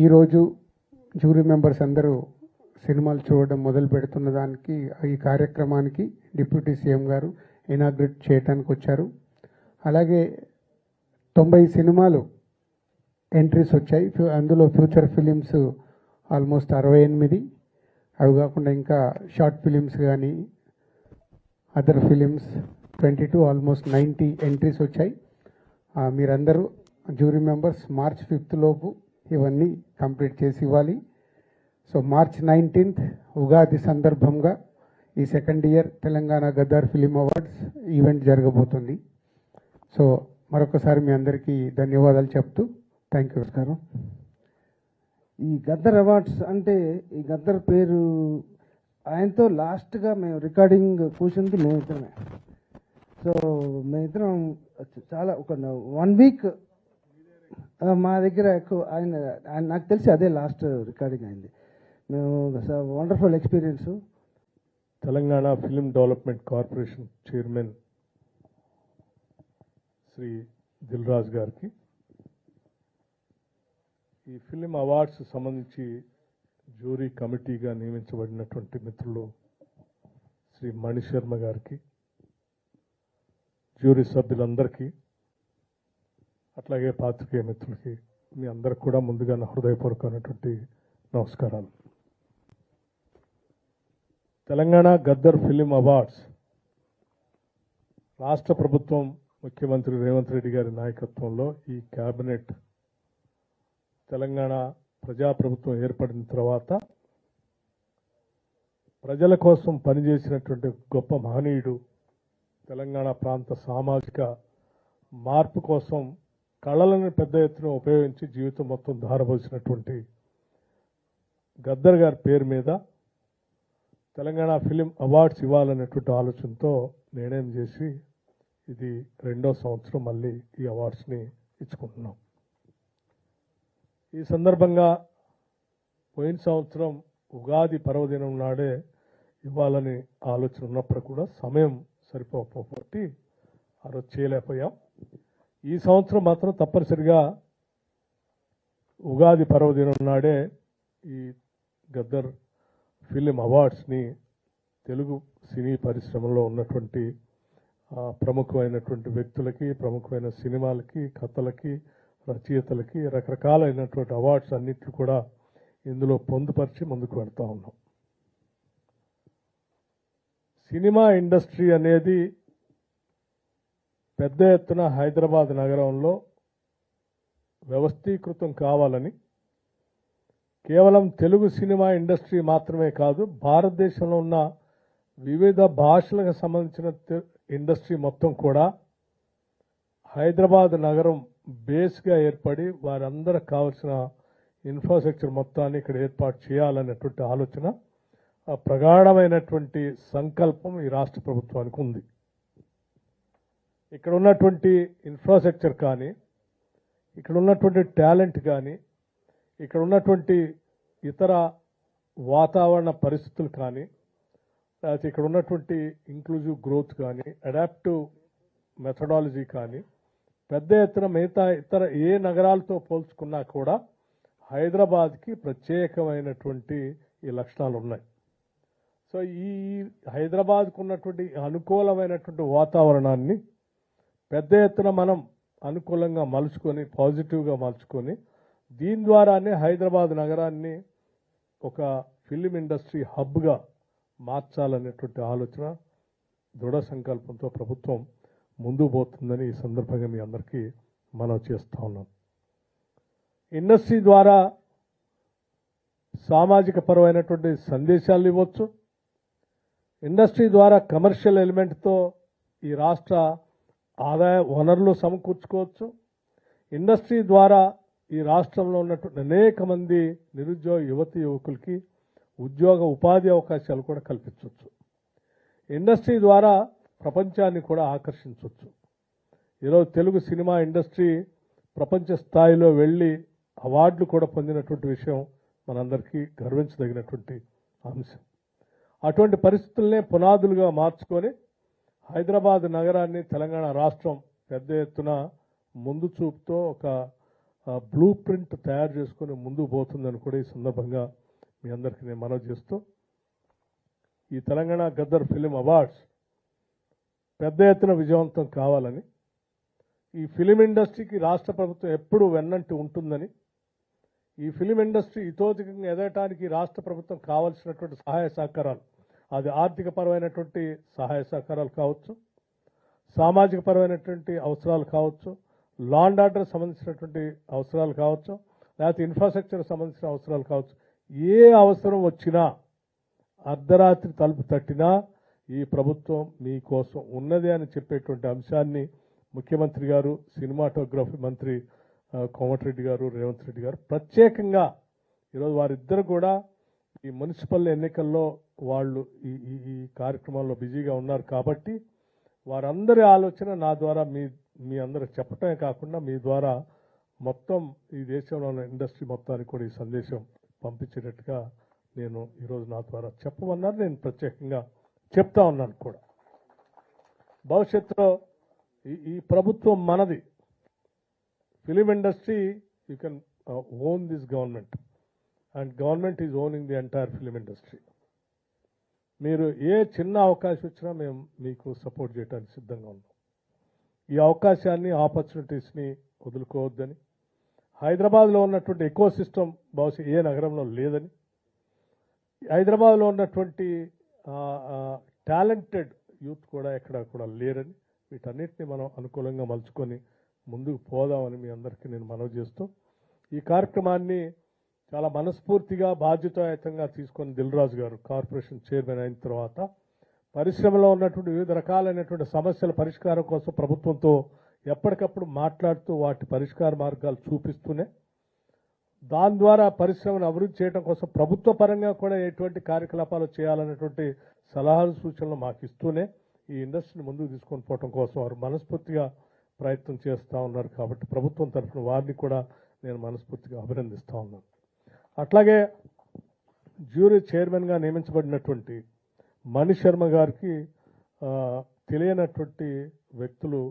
ఈరోజు jury members అందరూ సినిమాలు చూడడం మొదలు పెడుతున్న దానికి ఈ కార్యక్రమానికి డిప్యూటీ సీఎం గారు ఇనాగ్రేట్ చేయడానికి వచ్చారు. అలాగే 90 సినిమాలు ఎంట్రీస్ వచ్చాయి. అందులో ఫ్యూచర్ ఫిలిమ్స్ ఆల్మోస్ట్ 68, అవి కాకుండా ఇంకా షార్ట్ ఫిలిమ్స్ కానీ అదర్ ఫిలిమ్స్ 22, ఆల్మోస్ట్ 90 ఎంట్రీస్ వచ్చాయి. మీరందరూ జ్యూరీ మెంబర్స్ మార్చ్ 5 లోపు ఇవన్నీ కంప్లీట్ చేసి ఇవ్వాలి. సో మార్చ్ 19 ఉగాది సందర్భంగా ఈ second year Telangana Gaddar film awards event జరగబోతుంది. సో మరొకసారి మీ అందరికీ ధన్యవాదాలు చెప్తూ థ్యాంక్ యూ గారు. ఈ గద్దర్ అవార్డ్స్ అంటే ఈ గద్దర్ పేరు ఆయనతో లాస్ట్గా మేము రికార్డింగ్ కూర్చుంది మేమిద్దరమే. సో మేమిద్దరం చాలా ఒక 1 వీక్ మా దగ్గర ఎక్కువ ఆయన నాకు తెలిసి అదే లాస్ట్ రికార్డింగ్ అయింది. మేము wonderful experience. Telangana film development corporation chairman Shri Dil Raju గారికి, ఈ ఫిలిం అవార్డ్స్ సంబంధించి జ్యూరీ కమిటీగా నియమించబడినటువంటి మిత్రులు శ్రీ మణిశర్మ గారికి, జ్యూరీ సభ్యులందరికీ, అట్లాగే పాత్రికేయ మిత్రులకి, మీ అందరికి కూడా ముందుగా నా హృదయపూర్వకమైనటువంటి నమస్కారాలు. తెలంగాణ గద్దర్ ఫిలిం అవార్డ్స్ రాష్ట్ర ప్రభుత్వం ముఖ్యమంత్రి రేవంత్ రెడ్డి గారి నాయకత్వంలో ఈ క్యాబినెట్ తెలంగాణ ప్రజాప్రభుత్వం ఏర్పడిన తర్వాత ప్రజల కోసం పనిచేసినటువంటి గొప్ప మహనీయుడు, తెలంగాణ ప్రాంత సామాజిక మార్పు కోసం కళలను పెద్ద ఎత్తున ఉపయోగించి జీవితం మొత్తం ధారపోసినటువంటి గద్దర్ గారి పేరు మీద తెలంగాణ ఫిలిం అవార్డ్స్ ఇవ్వాలనేటువంటి ఆలోచనతో నిర్ణయం చేసి ఇది 2వ సంవత్సరం మళ్ళీ ఈ అవార్డ్స్ని ఇచ్చుకుంటున్నాం. ఈ సందర్భంగా పోయిన సంవత్సరం ఉగాది పర్వదినం నాడే ఇవ్వాలని ఆలోచన ఉన్నప్పుడు కూడా సమయం సరిపోకపోతే ఆ రోజు చేయలేకపోయాం. ఈ సంవత్సరం మాత్రం తప్పనిసరిగా ఉగాది పర్వదినం నాడే ఈ గద్దర్ ఫిలిం అవార్డ్స్ని తెలుగు సినీ పరిశ్రమలో ఉన్నటువంటి ప్రముఖమైనటువంటి వ్యక్తులకి, ప్రముఖమైన సినిమాలకి, కథలకి, రచయితలకి రకరకాలైనటువంటి అవార్డ్స్ అన్నిటిని కూడా ఇందులో పొందుపరిచి ముందుకు వెళ్తా ఉన్నాం. సినిమా ఇండస్ట్రీ అనేది పెద్ద ఎత్తున హైదరాబాద్ నగరంలో వ్యవస్థీకృతం కావాలని, కేవలం తెలుగు సినిమా ఇండస్ట్రీ మాత్రమే కాదు, భారతదేశంలో ఉన్న వివిధ భాషలకు సంబంధించిన ఇండస్ట్రీ మొత్తం కూడా హైదరాబాద్ నగరం బేస్గా ఏర్పడి వారందరికి కావాల్సిన ఇన్ఫ్రాస్ట్రక్చర్ మొత్తాన్ని ఇక్కడ ఏర్పాటు చేయాలనేటువంటి ఆలోచన, ప్రగాఢమైనటువంటి సంకల్పం ఈ రాష్ట్ర ప్రభుత్వానికి ఉంది. ఇక్కడ ఉన్నటువంటి ఇన్ఫ్రాస్ట్రక్చర్ కానీ, ఇక్కడ ఉన్నటువంటి టాలెంట్ కానీ, ఇక్కడ ఉన్నటువంటి ఇతర వాతావరణ పరిస్థితులు కానీ, లేకపోతే ఇక్కడ ఉన్నటువంటి ఇంక్లూజివ్ గ్రోత్ కానీ, అడాప్టివ్ మెథడాలజీ కానీ పెద్ద ఎత్తున మిగతా ఇతర ఏ నగరాలతో పోల్చుకున్నా కూడా హైదరాబాద్కి ప్రత్యేకమైనటువంటి ఈ లక్షణాలు ఉన్నాయి. సో ఈ హైదరాబాద్కు ఉన్నటువంటి అనుకూలమైనటువంటి వాతావరణాన్ని పెద్ద ఎత్తున మనం అనుకూలంగా మలుచుకొని, పాజిటివ్గా మలుచుకొని, దీని ద్వారానే హైదరాబాద్ నగరాన్ని ఒక ఫిలిం ఇండస్ట్రీ హబ్గా మార్చాలనేటువంటి ఆలోచన, దృఢ సంకల్పంతో ప్రభుత్వం ముందుకు పోతుందని ఈ సందర్భంగా మీ అందరికీ మనవి చేస్తూ ఉన్నాం. ఇండస్ట్రీ ద్వారా సామాజిక పరమైనటువంటి సందేశాలు ఇవ్వచ్చు. ఇండస్ట్రీ ద్వారా కమర్షియల్ ఎలిమెంట్తో ఈ రాష్ట్ర ఆదాయ వనరులు సమకూర్చుకోవచ్చు. ఇండస్ట్రీ ద్వారా ఈ రాష్ట్రంలో ఉన్నటువంటి అనేక మంది నిరుద్యోగ యువతి యువకులకి ఉద్యోగ ఉపాధి అవకాశాలు కూడా కల్పించవచ్చు. ఇండస్ట్రీ ద్వారా ప్రపంచాన్ని కూడా ఆకర్షించవచ్చు. ఈరోజు తెలుగు సినిమా ఇండస్ట్రీ ప్రపంచ స్థాయిలో వెళ్ళి అవార్డులు కూడా పొందినటువంటి విషయం మనందరికీ గర్వించదగినటువంటి అంశం. అటువంటి పరిస్థితులనే పునాదులుగా మార్చుకొని హైదరాబాద్ నగరాన్ని, తెలంగాణ రాష్ట్రం పెద్ద ఎత్తున ముందు చూపుతో ఒక బ్లూ ప్రింట్ తయారు చేసుకుని ముందుకు పోతుందని కూడా ఈ సందర్భంగా మీ అందరికీ నేను మనవి చేస్తూ ఈ తెలంగాణ గద్దర్ ఫిలిం అవార్డ్స్ పెద్ద ఎత్తున విజయవంతం కావాలని ఈ ఫిలిం ఇండస్ట్రీకి రాష్ట్ర ప్రభుత్వం ఎప్పుడూ వెన్నంటి ఉంటుందని ఈ ఫిలిం ఇండస్ట్రీ ఇతోధికంగా ఎదగటానికి రాష్ట్ర ప్రభుత్వం కావాల్సినటువంటి సహాయ సహకారాలు అది ఆర్థిక పరమైనటువంటి సహాయ సహకారాలు కావచ్చు, సామాజిక పరమైనటువంటి అవసరాలు కావచ్చు, లా అండ్ ఆర్డర్ సంబంధించినటువంటి అవసరాలు కావచ్చు, లేకపోతే ఇన్ఫ్రాస్ట్రక్చర్ సంబంధించిన అవసరాలు కావచ్చు, ఏ అవసరం వచ్చినా అర్ధరాత్రి తలుపు తట్టినా ఈ ప్రభుత్వం మీకోసం ఉన్నది అని చెప్పేటువంటి అంశాన్ని ముఖ్యమంత్రి గారు, సినిమాటోగ్రఫీ మంత్రి కోమటిరెడ్డి గారు, రేవంత్ రెడ్డి గారు ప్రత్యేకంగా ఈరోజు వారిద్దరు కూడా ఈ మున్సిపల్ ఎన్నికల్లో వాళ్ళు ఈ కార్యక్రమాల్లో బిజీగా ఉన్నారు కాబట్టి వారందరి ఆలోచన నా ద్వారా మీ అందరికి చెప్పటమే కాకుండా మీ ద్వారా మొత్తం ఈ దేశంలో ఉన్న ఇండస్ట్రీ మొత్తానికి కూడా ఈ సందేశం పంపించేటట్టుగా నేను ఈరోజు నా ద్వారా చెప్పమన్నారు. నేను ప్రత్యేకంగా చెప్తా ఉన్నాను కూడా. భవిష్యత్తులో ఈ ప్రభుత్వం మనది. Film industry you can own this government and government is owning the entire film industry. మీరు ఏ చిన్న అవకాశం వచ్చినా మేము మీకు సపోర్ట్ చేయడానికి సిద్ధంగా ఉన్నాం. ఈ అవకాశాన్ని, ఆపర్చునిటీస్ని వదులుకోవద్దని, హైదరాబాద్లో ఉన్నటువంటి ఎకో సిస్టమ్ బహుశా ఏ నగరంలో లేదని, హైదరాబాద్లో ఉన్నటువంటి టాలెంటెడ్ యూత్ కూడా ఎక్కడ కూడా లేరని, వీటన్నిటిని మనం అనుకూలంగా మలుచుకొని ముందుకు పోదామని మీ అందరికీ నేను మనవి చేస్తూ ఈ కార్యక్రమాన్ని చాలా మనస్ఫూర్తిగా బాధ్యతాయుతంగా తీసుకొని దిల్రాజు గారు కార్పొరేషన్ చైర్మన్ అయిన తర్వాత పరిశ్రమలో ఉన్నటువంటి వివిధ రకాలైనటువంటి సమస్యల పరిష్కారం కోసం ప్రభుత్వంతో ఎప్పటికప్పుడు మాట్లాడుతూ వాటి పరిష్కార మార్గాలు చూపిస్తూనే దాని ద్వారా పరిశ్రమను అభివృద్ధి చేయడం కోసం ప్రభుత్వ పరంగా కూడా ఎటువంటి కార్యకలాపాలు చేయాలనేటువంటి సలహాలు, సూచనలు మాకు ఇస్తూనే ఈ ఇండస్ట్రీని ముందుకు తీసుకొని పోవడం కోసం వారు మనస్ఫూర్తిగా ప్రయత్నం చేస్తూ ఉన్నారు. కాబట్టి ప్రభుత్వం తరఫున వారిని కూడా నేను మనస్ఫూర్తిగా అభినందిస్తూ ఉన్నాను. అట్లాగే జ్యూరీ చైర్మన్గా నియమించబడినటువంటి మణి శర్మ గారికి తెలియనటువంటి వ్యక్తులు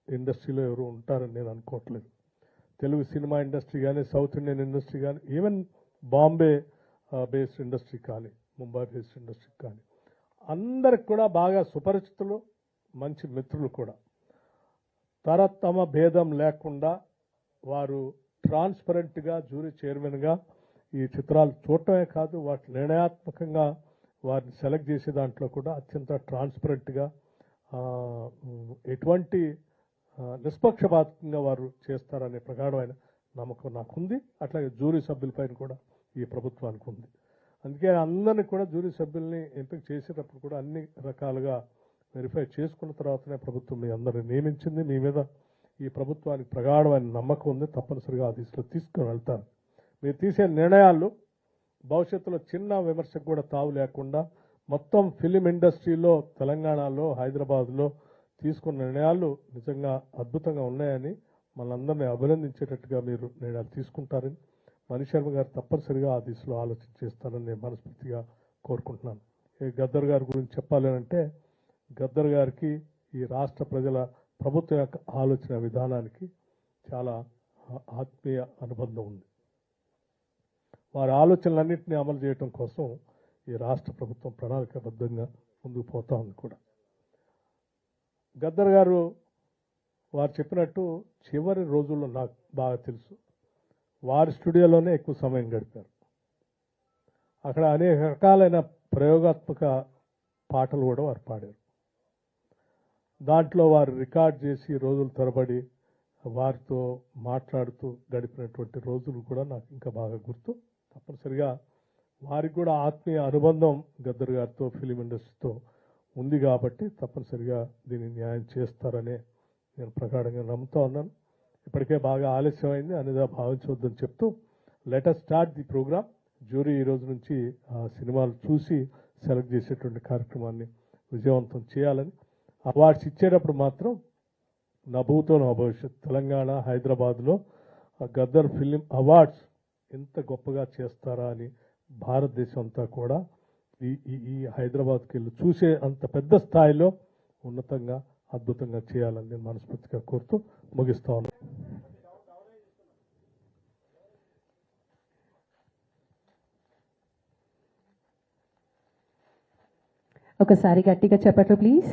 ఇండస్ట్రీలో ఎవరు ఉంటారని నేను అనుకోవట్లేదు. తెలుగు సినిమా ఇండస్ట్రీ కానీ, సౌత్ ఇండియన్ ఇండస్ట్రీ కానీ, ఈవెన్ బాంబే బేస్డ్ ఇండస్ట్రీ కానీ, ముంబై బేస్డ్ ఇండస్ట్రీ కానీ అందరికి కూడా బాగా సుపరిచితులు, మంచి మిత్రులు కూడా. తరతమ భేదం లేకుండా వారు ట్రాన్స్పరెంట్గా జ్యూరీ చైర్మన్గా ఈ చిత్రాలు చూడటమే కాదు, వాటి నిర్ణయాత్మకంగా వారిని సెలెక్ట్ చేసే దాంట్లో కూడా అత్యంత ట్రాన్స్పరెంట్గా ఎటువంటి నిష్పక్షపాతంగా వారు చేస్తారనే ప్రగాఢమైన నమ్మకం నాకుంది. అట్లాగే జ్యూరీ సభ్యులపైన కూడా ఈ ప్రభుత్వానికి ఉంది. అందుకే అందరినీ కూడా జ్యూరీ సభ్యుల్ని ఎంపిక చేసేటప్పుడు కూడా అన్ని రకాలుగా వెరిఫై చేసుకున్న తర్వాతనే ప్రభుత్వం మీ అందరిని నియమించింది. మీ మీద ఈ ప్రభుత్వానికి ప్రగాఢమైన నమ్మకం ఉంది. తప్పనిసరిగా ఆ దిశలో తీసుకుని వెళ్తాను. మీరు తీసే నిర్ణయాలు భవిష్యత్తులో చిన్న విమర్శకు కూడా తావు లేకుండా మొత్తం ఫిలిం ఇండస్ట్రీలో, తెలంగాణలో, హైదరాబాద్లో తీసుకున్న నిర్ణయాలు నిజంగా అద్భుతంగా ఉన్నాయని మనందరినీ అభినందించేటట్టుగా మీరు నిర్ణయాలు తీసుకుంటారని మణి శర్మ గారు తప్పనిసరిగా ఆ దిశలో ఆలోచన చేస్తారని నేను మనస్ఫూర్తిగా కోరుకుంటున్నాను. ఈ గద్దర్ గారి గురించి చెప్పాలి అంటే గద్దర్ గారికి ఈ రాష్ట్ర ప్రజల ప్రభుత్వం యొక్క ఆలోచన విధానానికి చాలా ఆత్మీయ అనుబంధం ఉంది. వారి ఆలోచనలన్నింటినీ అమలు చేయడం కోసం ఈ రాష్ట్ర ప్రభుత్వం ప్రణాళికాబద్ధంగా ముందుకు పోతా ఉంది కూడా. గద్దర్ గారు వారు చెప్పినట్టు చివరి రోజుల్లో నాకు బాగా తెలుసు వారి స్టూడియోలోనే ఎక్కువ సమయం గడిపారు. అక్కడ అనేక రకాలైన ప్రయోగాత్మక పాటలు కూడా వారు పాడారు. దాంట్లో వారు రికార్డ్ చేసి రోజుల తరబడి వారితో మాట్లాడుతూ గడిపినటువంటి రోజులు కూడా నాకు ఇంకా బాగా గుర్తు. తప్పనిసరిగా వారికి కూడా ఆత్మీయ అనుబంధం గద్దర్ గారితో, ఫిలిం ఇండస్ట్రీతో ఉంది కాబట్టి తప్పనిసరిగా దీన్ని న్యాయం చేస్తారనే నేను ప్రగాఢంగా నమ్ముతా ఉన్నాను. ఇప్పటికే బాగా ఆలస్యమైంది అనేది భావించవద్దని చెప్తూ let us start the programme. Jury ఈ రోజు నుంచి ఆ సినిమాలు చూసి సెలెక్ట్ చేసేటువంటి కార్యక్రమాన్ని విజయవంతం చేయాలని, అవార్డ్స్ ఇచ్చేటప్పుడు మాత్రం నా భూతో నా భవిష్యత్ తెలంగాణ, హైదరాబాద్లో గద్దర్ ఫిలిం అవార్డ్స్ ఎంత గొప్పగా చేస్తారా అని భారతదేశం అంతా కూడా ఈ హైదరాబాద్కి వెళ్ళి చూసే అంత పెద్ద స్థాయిలో ఉన్నతంగా, అద్భుతంగా చేయాలని నేను మనస్ఫూర్తిగా కోరుతూ ముగిస్తా ఉన్నాను. ఒకసారి గట్టిగా చెప్పట్లు ప్లీజ్.